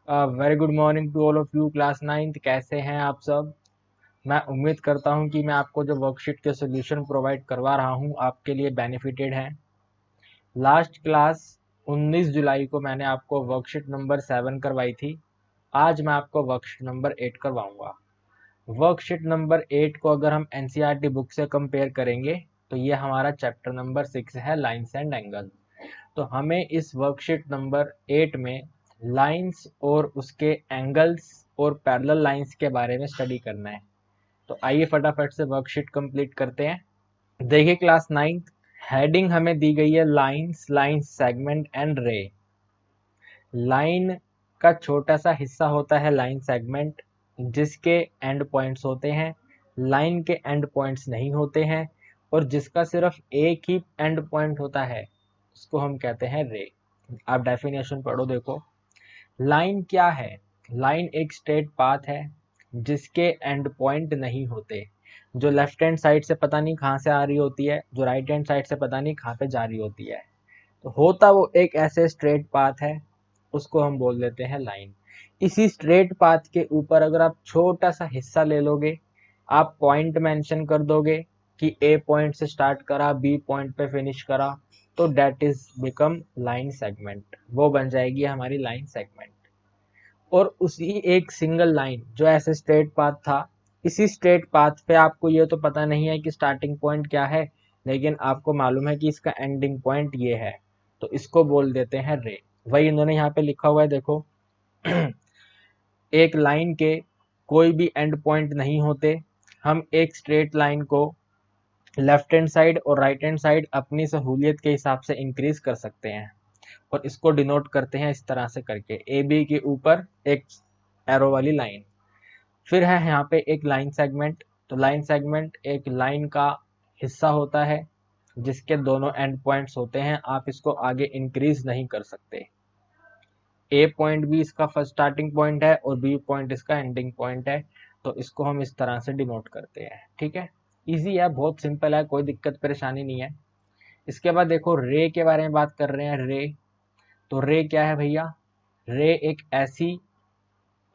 Very good morning to all of you class ninth. कैसे हैं आप सब? मैं उम्मीद करता हूं कि मैं आपको जो वर्कशीट के सॉल्यूशन प्रोवाइड करवा रहा हूं आपके लिए बेनिफिटेड हैं। लास्ट क्लास 19 जुलाई को मैंने आपको वर्कशीट नंबर 7 करवाई थी। आज मैं आपको वर्कशीट नंबर 8 करवाऊंगा। वर्कशीट नंबर 8 को अगर हम एनसीईआरटी बुक से कंपेयर करेंगे तो ये हमारा चैप्टर नंबर 6 है, लाइन्स एंड एंगल। तो हमें इस वर्कशीट नंबर 8 में लाइंस और उसके एंगल्स और पैरेलल लाइंस के बारे में स्टडी करना है। तो आइए फटाफट से वर्कशीट कंप्लीट करते हैं। देखिए क्लास 9th, हेडिंग हमें दी गई है लाइंस, लाइन सेगमेंट एंड रे। लाइन का छोटा सा हिस्सा होता है लाइन सेगमेंट, जिसके एंड पॉइंट्स होते हैं। लाइन के एंड पॉइंट्स नहीं होते हैं, और जिसका सिर्फ एक ही एंड पॉइंट होता है उसको हम कहते हैं रे। आप डेफिनेशन पढ़ो, देखो लाइन क्या है। लाइन एक स्ट्रेट पाथ है जिसके एंड पॉइंट नहीं होते, जो लेफ्ट हैंड साइड से पता नहीं कहाँ से आ रही होती है, जो राइट हैंड साइड से पता नहीं कहाँ पे जा रही होती है। तो होता वो एक ऐसे स्ट्रेट पाथ है, उसको हम बोल देते हैं लाइन। इसी स्ट्रेट पाथ के ऊपर अगर आप छोटा सा हिस्सा ले लोगे, आप पॉइंट मेंशन कर दोगे कि ए पॉइंट से स्टार्ट करा, बी पॉइंट पे फिनिश करा, तो that is become line segment. वो बन जाएगी हमारी लाइन सेगमेंट। और उसी एक सिंगल लाइन जो ऐसे स्ट्रेट पाथ था, इसी स्ट्रेट पाथ पे आपको ये तो पता नहीं है कि स्टार्टिंग पॉइंट क्या है, लेकिन आपको मालूम है कि इसका एंडिंग पॉइंट ये है, तो इसको बोल देते हैं रे। वही इन्होंने यहाँ पे लिखा हुआ है, देखो एक लाइन के कोई भी एंड पॉइंट नहीं होते। हम एक स्ट्रेट लाइन को लेफ्ट हैंड साइड और राइट हैंड साइड अपनी सहूलियत के हिसाब से इंक्रीज कर सकते हैं, और इसको डिनोट करते हैं इस तरह से करके, ए बी के ऊपर एक एरो वाली लाइन। फिर है यहाँ पे एक लाइन सेगमेंट। तो लाइन सेगमेंट एक लाइन का हिस्सा होता है जिसके दोनों एंड पॉइंट्स होते हैं। आप इसको आगे इंक्रीज नहीं कर सकते। ए पॉइंट भी इसका फर्स्ट स्टार्टिंग पॉइंट है और बी पॉइंट इसका एंडिंग पॉइंट है, तो इसको हम इस तरह से डिनोट करते हैं। ठीक है, इजी है, बहुत सिंपल है, कोई दिक्कत परेशानी नहीं है। इसके बाद देखो रे के बारे में बात कर रहे हैं। रे, तो रे क्या है भैया? रे एक ऐसी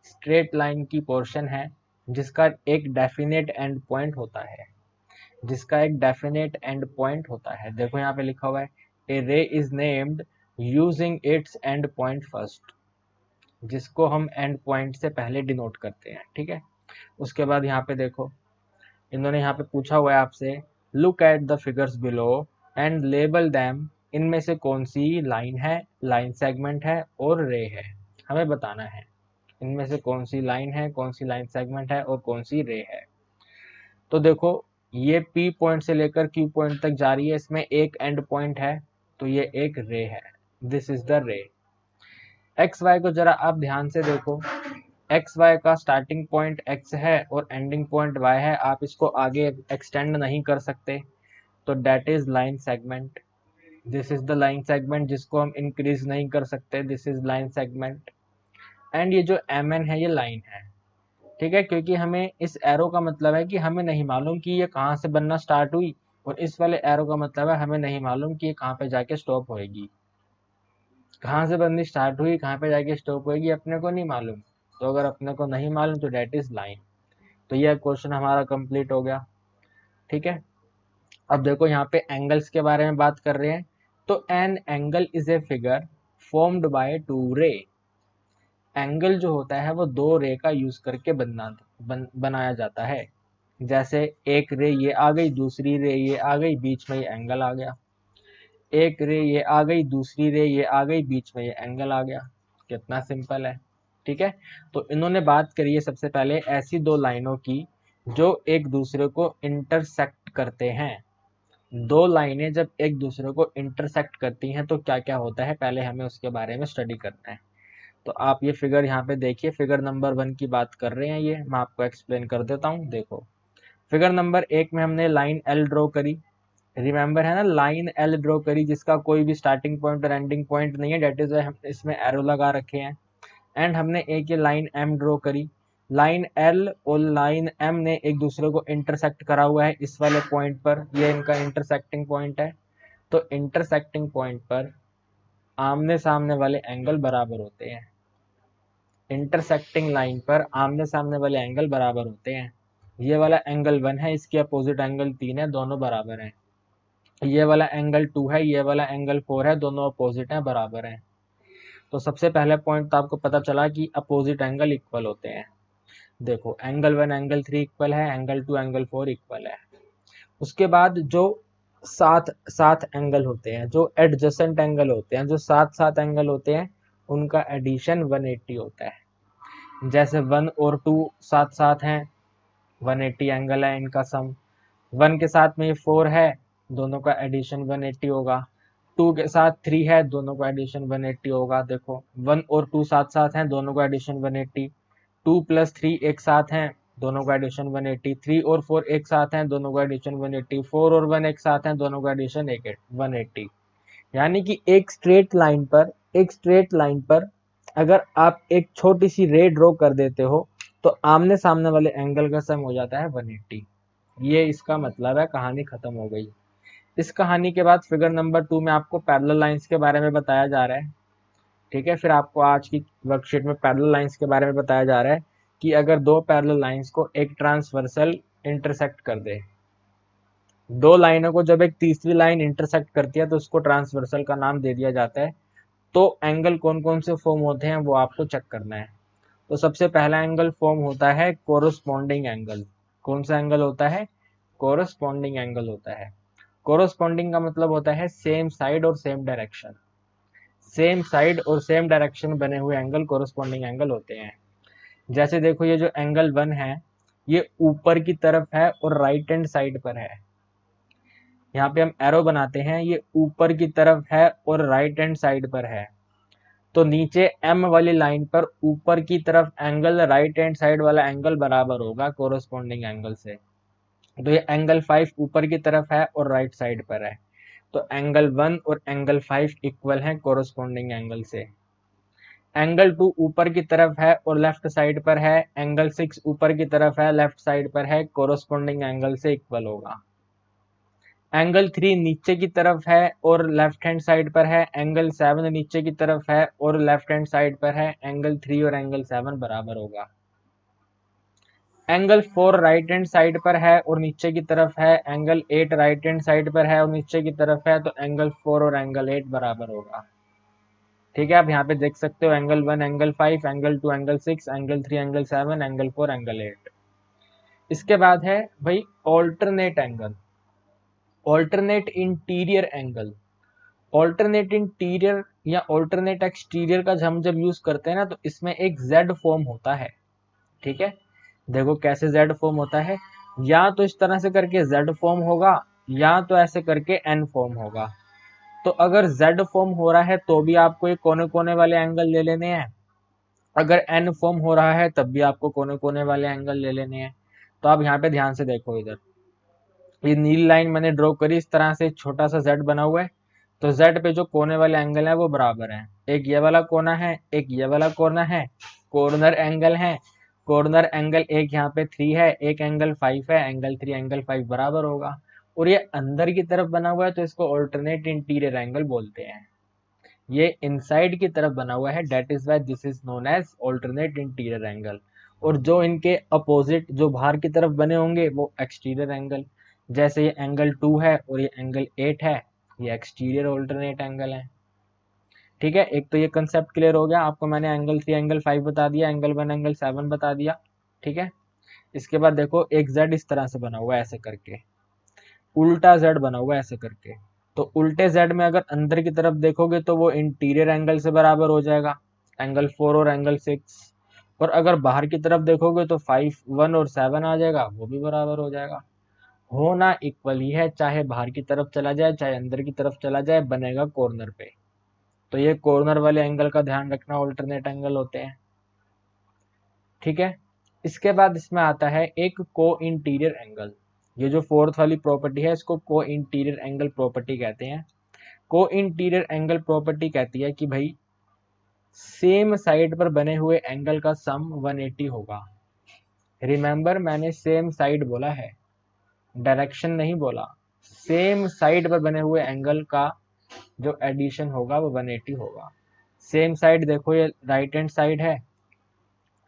स्ट्रेट लाइन की पोर्शन है जिसका एक डेफिनेट एंड पॉइंट होता है, जिसका एक डेफिनेट एंड पॉइंट होता है। देखो यहाँ पे लिखा हुआ है, ए रे is named using its and point first, जिसको हम एंड पॉइंट से पहले डिनोट करते हैं। ठीक है, उसके बाद यहाँ पे देखो, इन्होंने यहाँ पे पूछा हुआ है आपसे, look at the figures below and label them. इनमें से कौन सी लाइन है, लाइन सेगमेंट है और रे है, हमें बताना है। इनमें से कौन सी लाइन है, कौन सी लाइन सेगमेंट है और कौन सी रे है। तो देखो ये पी पॉइंट से लेकर क्यू पॉइंट तक जा रही है, इसमें एक एंड पॉइंट है, तो ये एक रे है। This is the ray. X Y को जरा आप ध्यान से देखो, एक्स वाई का स्टार्टिंग पॉइंट एक्स है और एंडिंग पॉइंट वाई है, आप इसको आगे एक्सटेंड नहीं कर सकते, तो that is line segment. This is the line segment जिसको हम इंक्रीज नहीं कर सकते, this is line segment. And ये जो एम एन है ये लाइन है। ठीक है, क्योंकि हमें इस एरो का मतलब है कि हमें नहीं मालूम कि ये कहाँ से बनना स्टार्ट हुई, और इस वाले एरो का मतलब है हमें नहीं मालूम कि ये कहाँ पे जाके स्टॉप होएगी। कहाँ से बननी स्टार्ट हुई, कहाँ पे जाके स्टॉप होएगी, अपने को नहीं मालूम। तो अगर अपने को नहीं मालूम तो डेट इज लाइन। तो यह क्वेश्चन हमारा कंप्लीट हो गया। ठीक है, अब देखो यहाँ पे एंगल्स के बारे में बात कर रहे हैं। तो an angle is a figure formed by two रे। एंगल जो होता है वो दो रे का यूज करके बनाया जाता है। जैसे एक रे ये आ गई, दूसरी रे ये आ गई, बीच में ये एंगल आ गया। एक रे ये आ गई, दूसरी रे ये आ गई, बीच में ये एंगल आ गया। कितना सिंपल है। ठीक है, तो इन्होंने बात करी है सबसे पहले ऐसी दो लाइनों की जो एक दूसरे को इंटरसेक्ट करते हैं। दो लाइनें जब एक दूसरे को इंटरसेक्ट करती हैं तो क्या क्या होता है, पहले हमें उसके बारे में स्टडी करना है। तो आप ये फिगर यहाँ पे देखिए, फिगर नंबर 1 की बात कर रहे हैं, ये मैं आपको एक्सप्लेन कर देता हूँ। देखो फिगर नंबर 1 में हमने लाइन एल ड्रॉ करी, रिमेंबर है ना, लाइन एल ड्रॉ करी जिसका कोई भी स्टार्टिंग पॉइंट और एंडिंग पॉइंट नहीं है, डेट इज हम इसमें एरो लगा रखे हैं। एंड हमने एक ये लाइन एम ड्रॉ करी, लाइन एल और लाइन एम ने एक दूसरे को इंटरसेक्ट करा हुआ है इस वाले पॉइंट पर, ये इनका इंटरसेक्टिंग पॉइंट है। तो इंटरसेक्टिंग पॉइंट पर आमने सामने वाले एंगल बराबर होते हैं। इंटरसेक्टिंग लाइन पर आमने सामने वाले एंगल बराबर होते हैं। ये वाला एंगल 1 है, इसके अपोजिट एंगल 3 है, दोनों बराबर हैं। ये वाला एंगल 2 है, ये वाला एंगल 4 है, दोनों अपोजिट हैं, बराबर हैं। तो सबसे पहले पॉइंट तो आपको पता चला कि अपोजिट एंगल इक्वल होते हैं। देखो एंगल 1 एंगल 3 इक्वल है, एंगल 2 एंगल 4 इक्वल है। उसके बाद जो साथ साथ एंगल होते हैं, जो एडजेसेंट एंगल होते हैं, जो साथ साथ एंगल होते हैं, उनका एडिशन 180 होता है। जैसे 1 और 2 साथ साथ हैं, 180 एंगल है इनका सम। 1 के साथ में ये 4 है, दोनों का एडिशन 180 होगा। 2 के साथ 3 है, दोनों का एडिशन 180 होगा। देखो 1 और 2 साथ साथ हैं, दोनों का एडिशन 180। 2 प्लस 3 एक साथ हैं, दोनों का एडिशन 180। 3 और 4 एक साथ हैं, दोनों का एडिशन 180। 4 और 1 एक साथ हैं, दोनों का एडिशन 180। यानी कि एक स्ट्रेट लाइन पर अगर आप एक छोटी सी रे ड्रॉ कर देते हो तो आमने सामने वाले एंगल का सम हो जाता है 180। ये इसका मतलब है, कहानी खत्म हो गई। इस कहानी के बाद फिगर नंबर 2 में आपको पैरेलल लाइंस के बारे में बताया जा रहा है। ठीक है, फिर आपको आज की वर्कशीट में पैरेलल लाइंस के बारे में बताया जा रहा है कि अगर दो पैरेलल लाइंस को एक ट्रांसवर्सल इंटरसेक्ट कर दे, दो लाइनों को जब एक तीसरी लाइन इंटरसेक्ट करती है तो उसको ट्रांसवर्सल का नाम दे दिया जाता है। तो एंगल कौन कौन से फॉर्म होते हैं वो आपको चेक करना है। तो सबसे पहला एंगल फॉर्म होता है कोरोस्पॉन्डिंग एंगल। कौन सा एंगल होता है? कोरोस्पॉन्डिंग एंगल होता है। कोरोस्पॉन्डिंग का मतलब होता है सेम साइड और सेम डायरेक्शन। सेम साइड और सेम डायरेक्शन में बने हुए एंगल कोरोस्पॉन्डिंग एंगल होते हैं। जैसे देखो ये जो एंगल 1 है, ये ऊपर की तरफ है और राइट हैंड साइड पर है। यहाँ पे हम एरो बनाते हैं, ये ऊपर की तरफ है और राइट हैंड साइड पर है। तो नीचे एम वाली लाइन पर ऊपर की तरफ एंगल राइट हैंड साइड वाला एंगल बराबर होगा कोरोस्पॉन्डिंग एंगल से। तो ये एंगल 5 ऊपर की तरफ है और राइट साइड पर है। तो एंगल 1 और एंगल 5 इक्वल हैं कोरोस्पॉन्डिंग एंगल से। एंगल 2 ऊपर की तरफ है और लेफ्ट साइड पर है, एंगल 6 ऊपर की तरफ है, लेफ्ट साइड पर है, कोरोस्पॉन्डिंग एंगल से इक्वल होगा। एंगल 3 नीचे की तरफ है और लेफ्ट हैंड साइड पर है, एंगल 7 नीचे की तरफ है और लेफ्ट हैंड साइड पर है, एंगल 3 और एंगल 7 बराबर होगा। एंगल 4 राइट हैंड साइड पर है और नीचे की तरफ है, एंगल 8 राइट हैंड साइड पर है और नीचे की तरफ है, तो एंगल 4 और एंगल 8 बराबर होगा। ठीक है, आप यहाँ पे देख सकते हो angle 1 angle 5, angle 2 angle 6, angle 3 angle 7, angle 4 angle 8। इसके बाद है भाई alternate angle, alternate interior angle. Alternate interior या ऑल्टरनेट एक्सटीरियर का हम जब यूज करते हैं ना, तो इसमें एक जेड फॉर्म होता है। ठीक है, देखो कैसे जेड फॉर्म होता है, या तो इस तरह से करके जेड फॉर्म होगा, या तो ऐसे करके एन फॉर्म होगा। तो अगर जेड फॉर्म हो रहा है तो भी आपको ये कोने कोने वाले एंगल ले लेने हैं, अगर एन फॉर्म हो रहा है तब भी आपको कोने कोने वाले एंगल ले लेने हैं। तो आप यहाँ पे ध्यान से देखो, इधर ये नीली लाइन मैंने ड्रॉ करी, इस तरह से छोटा सा जेड बना हुआ है। तो जेड पे जो कोने वाले एंगल है वो बराबर है, एक ये वाला कोना है, एक ये वाला कोना है, कॉर्नर एंगल है। कॉर्नर एंगल एक यहाँ पे 3 है, एक एंगल 5 है, एंगल 3 एंगल 5 बराबर होगा। और ये अंदर की तरफ बना हुआ है तो इसको ऑल्टरनेट इंटीरियर एंगल बोलते हैं। ये इनसाइड की तरफ बना हुआ है, that is why this is known as alternate interior angle. और जो इनके अपोजिट जो बाहर की तरफ बने होंगे वो एक्सटीरियर एंगल। जैसे ये एंगल 2 है और ये एंगल 8 है, ये एक्सटीरियर ऑल्टरनेट एंगल है। ठीक है, एक तो ये कंसेप्ट क्लियर हो गया आपको, मैंने एंगल 3 एंगल 5 बता दिया, एंगल 1 एंगल 7 बता दिया। ठीक है, इसके बाद देखो एक जेड इस तरह से बना हुआ है, ऐसे करके उल्टा जेड बना हुआ है ऐसे करके। तो उल्टे जेड में अगर अंदर की तरफ देखोगे तो वो इंटीरियर एंगल से बराबर हो जाएगा, एंगल 4 और एंगल 6। और अगर बाहर की तरफ देखोगे तो 5 1 और 7 आ जाएगा, वो भी बराबर हो जाएगा। होना इक्वल ही है, चाहे बाहर की तरफ चला जाए चाहे अंदर की तरफ चला जाए, बनेगा कॉर्नर पे। तो ये कॉर्नर वाले एंगल का ध्यान रखना, ऑल्टरनेट एंगल होते हैं। ठीक है, इसके बाद इसमें आता है एक को इंटीरियर एंगल। ये जो फोर्थ वाली प्रॉपर्टी है इसको को इंटीरियर एंगल प्रॉपर्टी कहते हैं। को इंटीरियर एंगल प्रॉपर्टी कहती है कि भाई सेम साइड पर बने हुए एंगल का सम 180 होगा। रिमेंबर मैंने सेम साइड बोला है, डायरेक्शन नहीं बोला। सेम साइड पर बने हुए एंगल का जो एडिशन होगा वो 180 होगा। सेम साइड देखो, ये राइट हैंड साइड है,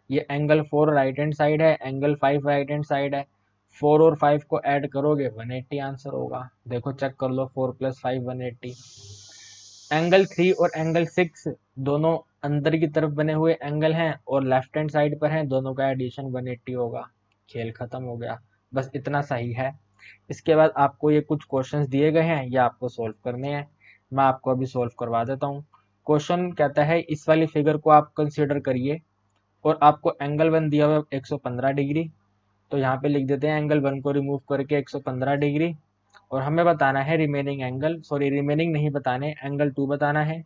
ये एंगल 4 राइट हैंड साइड है, एंगल 5 राइट हैंड साइड है। 4 और 5 को ऐड करोगे 180 आंसर होगा। देखो चेक कर लो, 4 + 5 180। एंगल 3 और एंगल 6 दोनों अंदर की तरफ बने हुए एंगल हैं और लेफ्ट हैंड साइड पर हैं, दोनों का एडिशन 180 होगा। खेल खत्म हो गया। बस इतना सही है। इसके बाद आपको ये कुछ क्वेश्चंस दिए गए हैं, ये आपको सोल्व करने हैं। मैं आपको अभी सोल्व करवा देता हूँ। क्वेश्चन कहता है इस वाली फिगर को आप कंसीडर करिए और आपको एंगल 1 दिया हुआ 115 डिग्री। तो यहाँ पे लिख देते हैं एंगल 1 को रिमूव करके 115 डिग्री, और हमें बताना है रिमेनिंग एंगल, सॉरी रिमेनिंग नहीं बताने, एंगल 2 बताना है,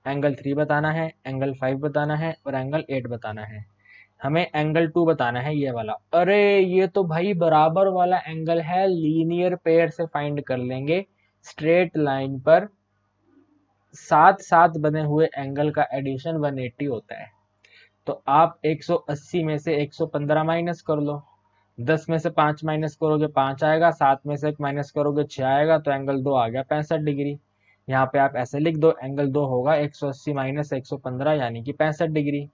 एंगल 3 बताना है, एंगल 5 बताना है और एंगल 8 बताना है। हमें एंगल 2 बताना है, ये वाला। अरे ये तो भाई बराबर वाला एंगल है, लीनियर पेयर से फाइंड कर लेंगे। स्ट्रेट लाइन पर साथ साथ बने हुए एंगल का एडिशन 180 होता है। तो आप 180 में से 115 माइनस कर लो, 10 में से 5 माइनस करोगे 5 आएगा, 7 में से 1 माइनस करोगे 6 आएगा, तो एंगल 2 आ गया 65 डिग्री। यहाँ पे आप ऐसे लिख दो, एंगल 2 होगा 180 माइनस 115 यानी कि 65 डिग्री।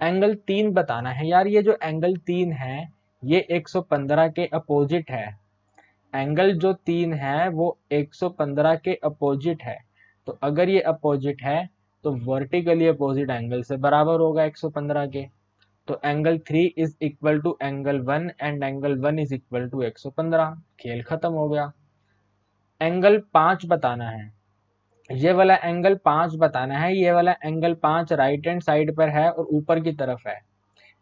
एंगल 3 बताना है यार, ये जो एंगल 3 है ये 115 के अपोजिट है। एंगल जो 3 है वो 115 के अपोजिट है। तो अगर ये अपोजिट है तो वर्टिकली अपोजिट एंगल से बराबर होगा 115 के। तो angle 3 is equal to angle 1 and angle 1 is equal to 115। खेल खत्म हो गया। एंगल 5 बताना है, ये वाला एंगल 5 बताना है। ये वाला एंगल 5 राइट हैंड साइड पर है और ऊपर की तरफ है।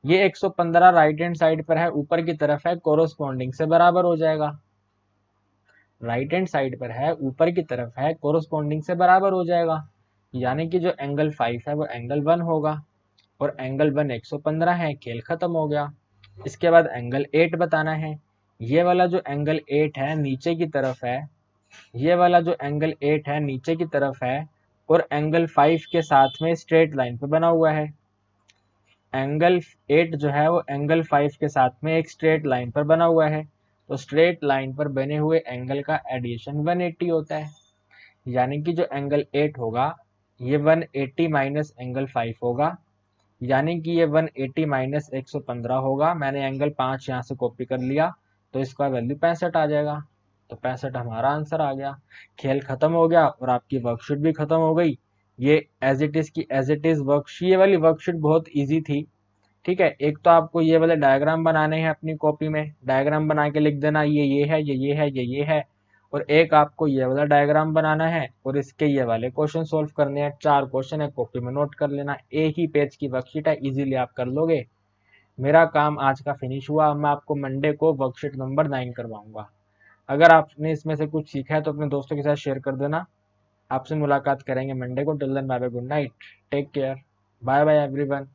ये 115 राइट हैंड साइड पर है, ऊपर की तरफ है, कोरोस्पॉन्डिंग से बराबर हो जाएगा। राइट हैंड साइड पर है, ऊपर की तरफ है, कोरोस्पॉन्डिंग से बराबर हो जाएगा। यानी कि जो एंगल 5 है वो एंगल 1 होगा और एंगल 1 115 है। खेल खत्म हो गया। इसके बाद एंगल 8 बताना है। ये वाला जो एंगल 8 है नीचे की तरफ है, ये वाला जो एंगल 8 है नीचे की तरफ है और एंगल 5 के साथ में स्ट्रेट लाइन पे बना हुआ है। एंगल 8 जो है वो एंगल 5 के साथ में एक स्ट्रेट लाइन पर बना हुआ है। तो स्ट्रेट लाइन पर बने हुए एंगल का एडिशन 180 होता है। यानी कि जो एंगल 8 होगा ये 180 माइनस एंगल 5 होगा, यानी कि ये 180 माइनस 115 होगा। मैंने एंगल 5 यहाँ से कॉपी कर लिया, तो इसका वैल्यू 65 आ जाएगा। तो 65 हमारा आंसर आ गया। खेल खत्म हो गया और आपकी वर्कशीट भी खत्म हो गई। ये एज इट इज की एज इट इज वर्कशीट, ये वाली वर्कशीट बहुत ईजी थी। ठीक है, एक तो आपको ये वाले डायग्राम बनाने हैं अपनी कॉपी में, डायग्राम बना के लिख देना ये है, ये है, ये है। और एक आपको ये वाला डायग्राम बनाना है और इसके ये वाले क्वेश्चन सोल्व करने हैं। 4 क्वेश्चन है, कॉपी में नोट कर लेना। एक ही पेज की वर्कशीट है, इजीली आप कर लोगे। मेरा काम आज का फिनिश हुआ। मैं आपको मंडे को वर्कशीट नंबर 9 करवाऊंगा। अगर आपने इसमें से कुछ सीखा है तो अपने दोस्तों के साथ शेयर कर देना। आपसे मुलाकात करेंगे मंडे को। Till then bye bye, good night, take care, bye bye everyone.